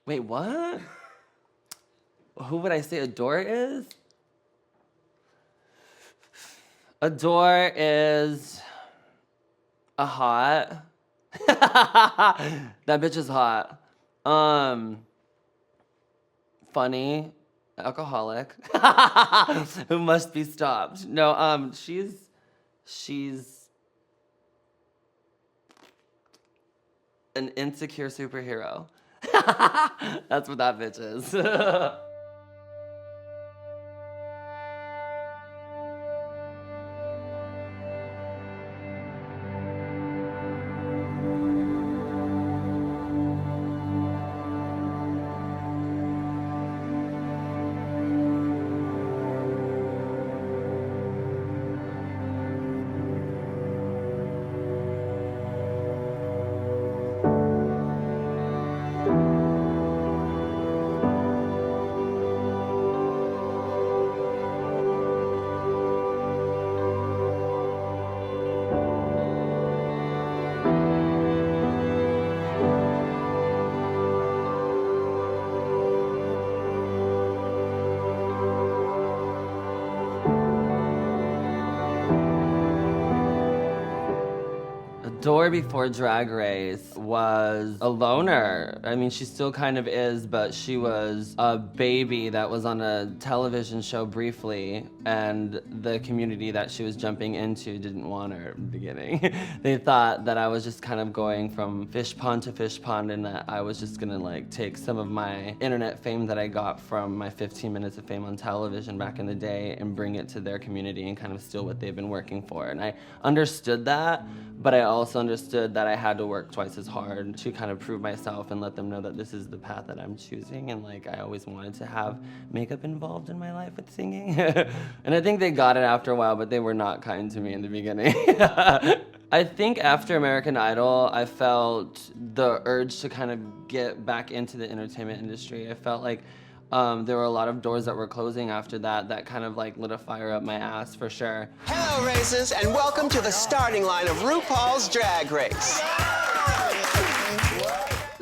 Wait, what? Who would I say Adore is? Adore is a hot. That bitch is hot. Funny, alcoholic, who must be stopped. No, she's an insecure superhero. That's what that bitch is. Adore before Drag Race was a loner. I mean, she still kind of is, but she was a baby that was on a television show briefly, and the community that she was jumping into didn't want her in the beginning. They thought that I was just kind of going from fish pond to fish pond, and that I was just gonna like take some of my internet fame that I got from my 15 minutes of fame on television back in the day and bring it to their community and kind of steal what they've been working for. And I understood that, but I also understood that I had to work twice as hard to kind of prove myself and let them know that this is the path that I'm choosing. And like, I always wanted to have makeup involved in my life with singing. And I think they got it after a while, but they were not kind to me in the beginning. I think after American Idol, I felt the urge to kind of get back into the entertainment industry. I felt like there were a lot of doors that were closing after that kind of like lit a fire up my ass for sure. Hello, racers, and welcome to the starting line of RuPaul's Drag Race.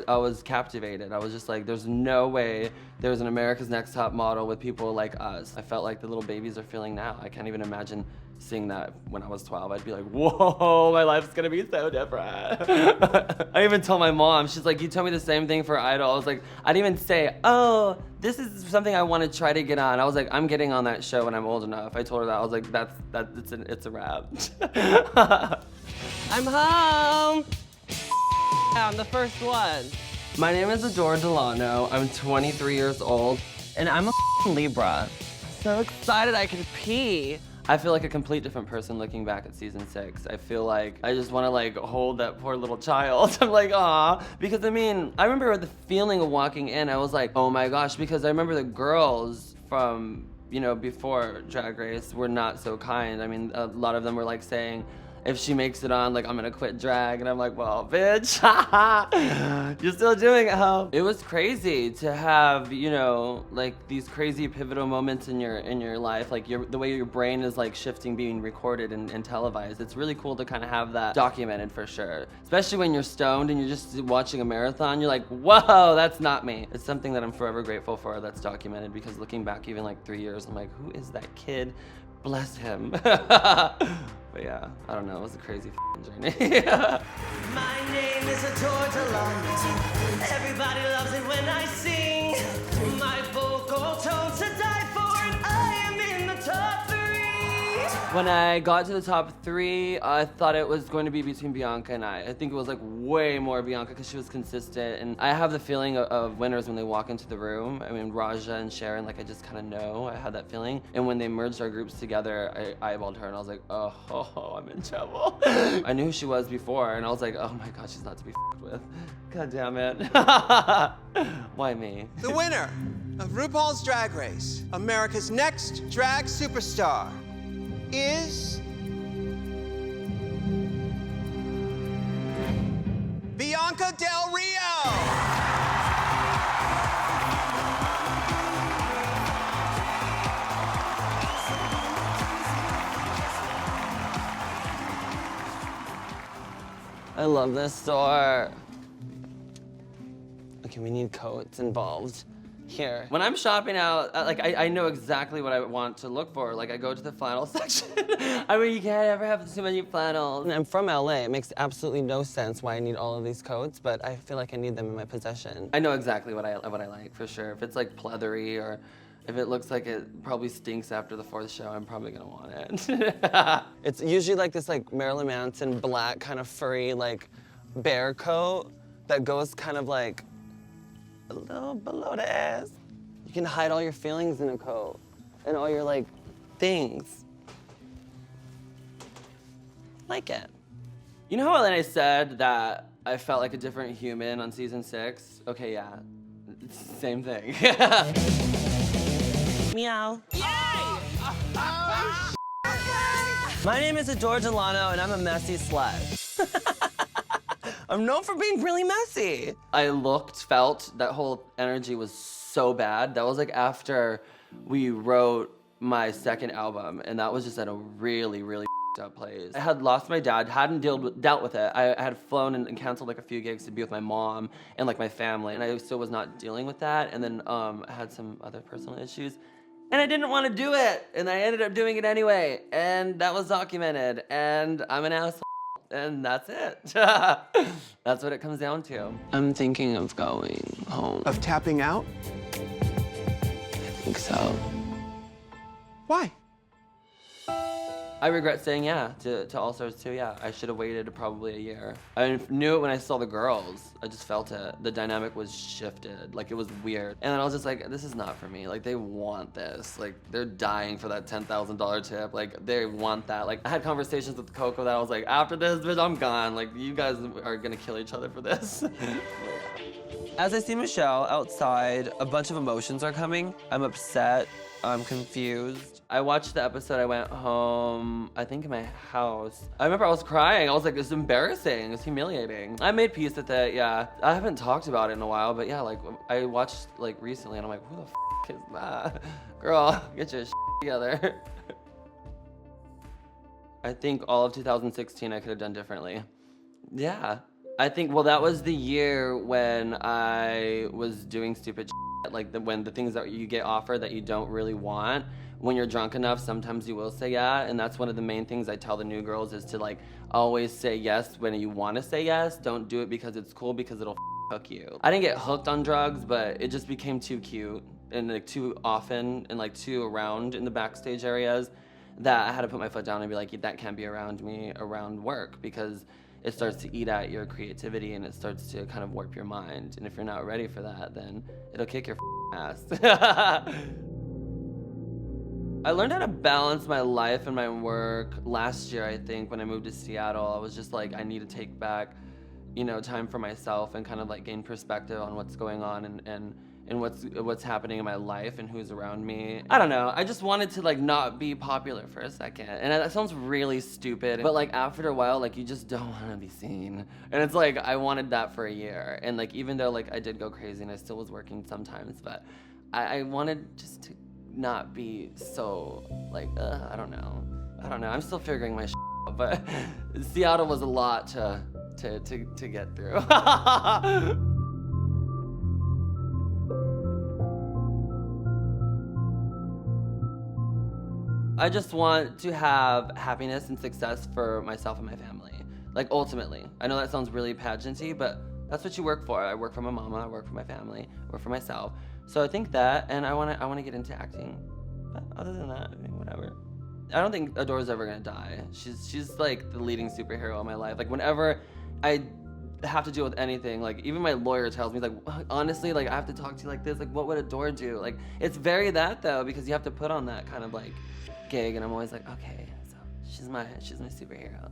I was captivated. I was just like, there's no way there's an America's Next Top Model with people like us. I felt like the little babies are feeling now. I can't even imagine seeing that when I was 12. I'd be like, whoa, my life's gonna be so different. I even told my mom, she's like, you told me the same thing for Idol. I was like, I didn't even say, oh, this is something I want to try to get on. I was like, I'm getting on that show when I'm old enough. I told her that. I was like, it's a wrap. I'm home. I'm the first one. My name is Adore Delano. I'm 23 years old, and I'm a Libra. So excited I can pee. I feel like a complete different person looking back at season 6. I feel like I just want to like hold that poor little child. I'm like, aw. Because I mean, I remember the feeling of walking in. I was like, oh my gosh, because I remember the girls from, you know, before Drag Race were not so kind. I mean, a lot of them were like saying, if she makes it on, like, I'm gonna quit drag. And I'm like, well, bitch, you're still doing it, huh? It was crazy to have, you know, like these crazy pivotal moments in your life, like the way your brain is like shifting, being recorded and televised. It's really cool to kind of have that documented for sure. Especially when you're stoned and you're just watching a marathon, you're like, whoa, that's not me. It's something that I'm forever grateful for that's documented, because looking back even like 3 years, I'm like, who is that kid? Bless him. But yeah, I don't know, it was a crazy journey. My name is Adore Delano. Everybody loves it when I sing. My vocal tone's to die for, and I am in the top 3. When I got to the top 3, I thought it was going to be between Bianca and I think it was like way more Bianca because she was consistent. And I have the feeling of winners when they walk into the room. I mean, Raja and Sharon, like I just kind of know. I had that feeling. And when they merged our groups together, I eyeballed her and I was like, oh, I'm in trouble. I knew who she was before and I was like, oh my God, she's not to be f***ed with. God damn it. Why me? The winner of RuPaul's Drag Race, America's Next Drag Superstar, is Bianca Del Rio. I love this store. I Okay, we need coats involved here. When I'm shopping out, like I know exactly what I want to look for. Like I go to the flannel section. I mean, you can't ever have too many flannels. And I'm from LA. It makes absolutely no sense why I need all of these coats, but I feel like I need them in my possession. I know exactly what I like for sure. If it's like pleathery or if it looks like it probably stinks after the 4th show, I'm probably gonna want it. It's usually like this like Marilyn Manson black kind of furry like bear coat that goes kind of like a little below the ass. You can hide all your feelings in a coat and all your like things. Like it. You know how then I said that I felt like a different human on season 6? Okay, yeah, it's the same thing. Meow. Yay! My name is Adore Delano and I'm a messy slut. I'm known for being really messy. I felt, that whole energy was so bad. That was like after we wrote my 2nd album, and that was just at a really, really up place. I had lost my dad, hadn't dealt with it. I had flown and canceled like a few gigs to be with my mom and like my family, and I still was not dealing with that. And then I had some other personal issues, and I didn't want to do it, and I ended up doing it anyway, and that was documented, and I'm an asshole. And that's it. That's what it comes down to. I'm thinking of going home. Of tapping out? I think so. Why? I regret saying yeah to All Stars 2, yeah. I should have waited probably a year. I knew it when I saw the girls. I just felt it. The dynamic was shifted, like it was weird. And then I was just like, this is not for me. Like they want this. Like they're dying for that $10,000 tip. Like they want that. Like I had conversations with Coco that I was like, after this, bitch, I'm gone. Like you guys are gonna kill each other for this. As I see Michelle outside, a bunch of emotions are coming. I'm upset, I'm confused. I watched the episode, I went home, I think in my house. I remember I was crying. I was like, it's embarrassing, it's humiliating. I made peace with it, yeah. I haven't talked about it in a while, but yeah, like I watched like recently and I'm like, who the f is that? Girl, get your together. I think all of 2016 I could have done differently. Yeah. I think, well, that was the year when I was doing stupid shit, like when the things that you get offered that you don't really want, when you're drunk enough, sometimes you will say yeah, and that's one of the main things I tell the new girls is to like always say yes when you want to say yes. Don't do it because it's cool, because it'll hook you. I didn't get hooked on drugs, but it just became too cute and like too often and like too around in the backstage areas that I had to put my foot down and be like, that can't be around me around work, because it starts to eat at your creativity and it starts to kind of warp your mind. And if you're not ready for that, then it'll kick your ass. I learned how to balance my life and my work last year, I think, when I moved to Seattle. I was just like, I need to take back, you know, time for myself and kind of like gain perspective on what's going on and what's happening in my life and who's around me. I don't know. I just wanted to like not be popular for a second. And that sounds really stupid, but like after a while, like you just don't want to be seen. And it's like, I wanted that for a year. And like, even though like I did go crazy and I still was working sometimes, but I wanted just to not be so like, I don't know. I'm still figuring my shit out, but Seattle was a lot to get through. I just want to have happiness and success for myself and my family. Like ultimately. I know that sounds really pageanty, but that's what you work for. I work for my mama, I work for my family, I work for myself. So I think that, and I wanna get into acting. But other than that, I mean, whatever. I don't think Adore's ever gonna die. She's like the leading superhero in my life. Like whenever I have to deal with anything, like even my lawyer tells me, like, honestly, like I have to talk to you like this, like what would Adore do? Like it's very that though, because you have to put on that kind of like gig, and I'm always like, okay, so she's my superhero.